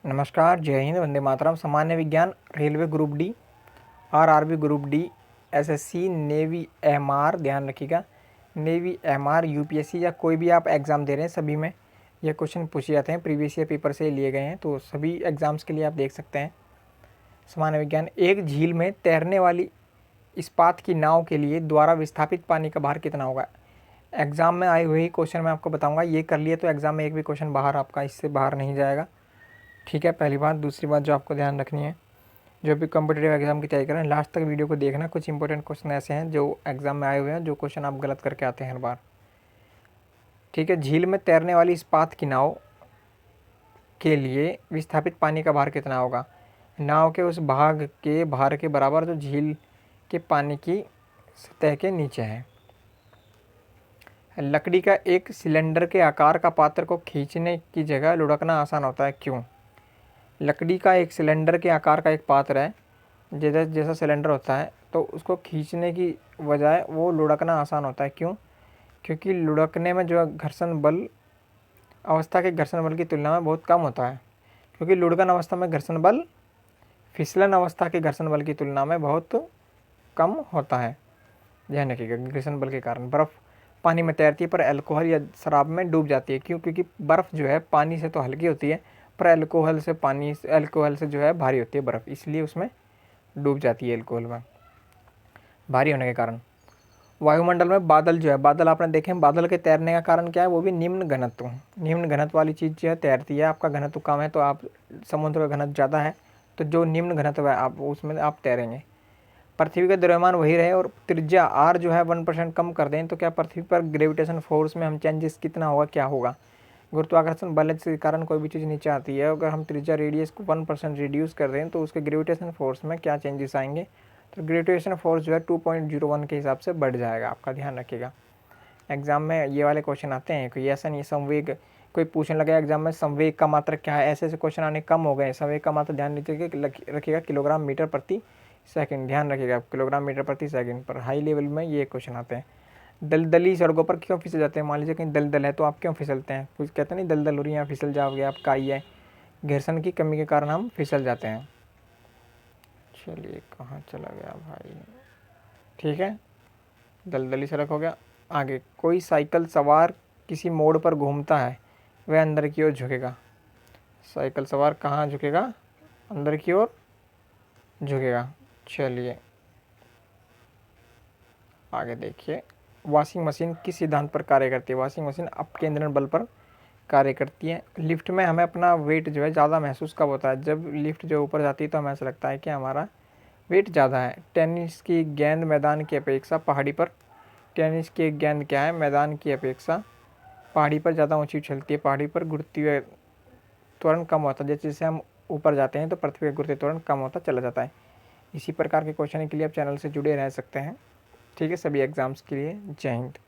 नमस्कार, जय हिंद, वंदे मातरम। सामान्य विज्ञान, railway group D, RRB group D, SSC, navy, MR, ध्यान रखिएगा, नेवी, एमआर, यूपीएससी या कोई भी आप एग्ज़ाम दे रहे हैं, सभी में ये क्वेश्चन पूछे जाते हैं। प्रीवियस ईयर पेपर से लिए गए हैं, तो सभी एग्ज़ाम्स के लिए आप देख सकते हैं। सामान्य विज्ञान, एक झील में तैरने वाली इस्पात की नाव के लिए द्वारा विस्थापित पानी का भार कितना होगा। एग्ज़ाम में आए हुए ही क्वेश्चन मैं आपको बताऊँगा, ये कर लिए तो एग्ज़ाम में एक भी क्वेश्चन बाहर आपका इससे बाहर नहीं जाएगा। ठीक है, पहली बात। दूसरी बात जो आपको ध्यान रखनी है, जो भी कॉम्पिटिटिव एग्जाम की तैयारी करें, लास्ट तक वीडियो को देखना। कुछ इंपॉर्टेंट क्वेश्चन ऐसे हैं जो एग्जाम में आए हुए हैं, जो क्वेश्चन आप गलत करके आते हैं हर बार। ठीक है, झील में तैरने वाली इस्पात की नाव के लिए विस्थापित पानी का भार कितना होगा। नाव के उस भाग के भार के बराबर जो झील के पानी की सतह के नीचे है। लकड़ी का एक सिलेंडर के आकार का पात्र को खींचने की जगह लुढ़कना आसान होता है, क्यों। लकड़ी का एक सिलेंडर के आकार का एक पात्र है, जैसा सिलेंडर होता है, तो उसको खींचने की बजाय वो लुढ़कना आसान होता है, क्यों। क्योंकि लुढ़कने में जो घर्षण बल अवस्था के घर्षण बल की तुलना में बहुत कम होता है। क्योंकि लुढ़कन अवस्था में घर्षण बल फिसलन अवस्था के घर्षण बल की तुलना में बहुत कम होता है। ध्यान रखिएगा, घर्षण बल के कारण बर्फ़ पानी में तैरती है पर अल्कोहल या शराब में डूब जाती है, क्यों। क्योंकि बर्फ़ जो है पानी से तो हल्की होती है, पर अल्कोहल से जो है भारी होती है बर्फ़, इसलिए उसमें डूब जाती है अल्कोहल में भारी होने के कारण। वायुमंडल में बादल जो है, बादल आपने देखे हैं, बादल के तैरने का कारण क्या है, वो भी निम्न घनत्व वाली चीज़ जो है तैरती है। आपका घनत्व कम है तो आप, समुद्र का घनत्व ज़्यादा है तो जो निम्न घनत्व है आप उसमें आप तैरेंगे। पृथ्वी का द्रव्यमान वही रहे और त्रिज्या r जो है 1% कम कर दें तो क्या पृथ्वी पर ग्रेविटेशन फोर्स में हम चेंजेस कितना होगा, क्या होगा। गुरुत्वाकर्षण बल के कारण कोई भी चीज़ नीचे आती है, अगर हम त्रिज्या रेडियस को 1% रिड्यूस कर दें तो उसके ग्रेविटेशन फोर्स में क्या चेंजेस आएंगे, तो ग्रेविटेशन फोर्स जो है 2.01 के हिसाब से बढ़ जाएगा। आपका ध्यान रखिएगा, एग्जाम में ये वाले क्वेश्चन आते हैं। कोई ऐसा नहीं, संवेग कोई पूछने लगा एग्जाम में, संवेग का मात्रक क्या है, ऐसे क्वेश्चन आने कम हो गए। संवेग का मात्रक ध्यान रखिएगा किलोग्राम मीटर प्रति सेकंड, ध्यान रखिएगा किलोग्राम मीटर प्रति सेकंड पर हाई लेवल में ये क्वेश्चन आते हैं। दलदली सड़कों पर क्यों फिसल जाते हैं, मान लीजिए कहीं दलदल है तो आप क्यों फिसलते हैं, कुछ कहते नहीं दलदल हो रही है यहाँ फिसल जाओगे, आपका आई है, घर्षण की कमी के कारण हम फिसल जाते हैं। चलिए कहाँ चला गया भाई, ठीक है, दलदली सड़क हो गया। आगे, कोई साइकिल सवार किसी मोड़ पर घूमता है, वह अंदर की ओर झुकेगा। साइकिल सवार कहाँ झुकेगा, अंदर की ओर झुकेगा। चलिए आगे देखिए, वॉशिंग मशीन किस सिद्धांत पर कार्य करती है। वॉशिंग मशीन अपकेंद्रण बल पर कार्य करती है। लिफ्ट में हमें अपना वेट जो है ज़्यादा महसूस कब होता है, जब लिफ्ट जो ऊपर जाती है तो हमें ऐसा लगता है कि हमारा वेट ज़्यादा है। टेनिस की गेंद मैदान की अपेक्षा पहाड़ी पर, टेनिस की गेंद क्या है, मैदान की अपेक्षा पहाड़ी पर ज़्यादा ऊंची उछलती है। पहाड़ी पर गुरुत्वीय त्वरण कम होता है, जैसे जैसे हम ऊपर जाते हैं तो पृथ्वी का गुरुत्वीय त्वरण कम होता चला जाता है। इसी प्रकार के क्वेश्चन के लिए आप चैनल से जुड़े रह सकते हैं। ठीक है, सभी एग्ज़ाम्स के लिए जय हिंद।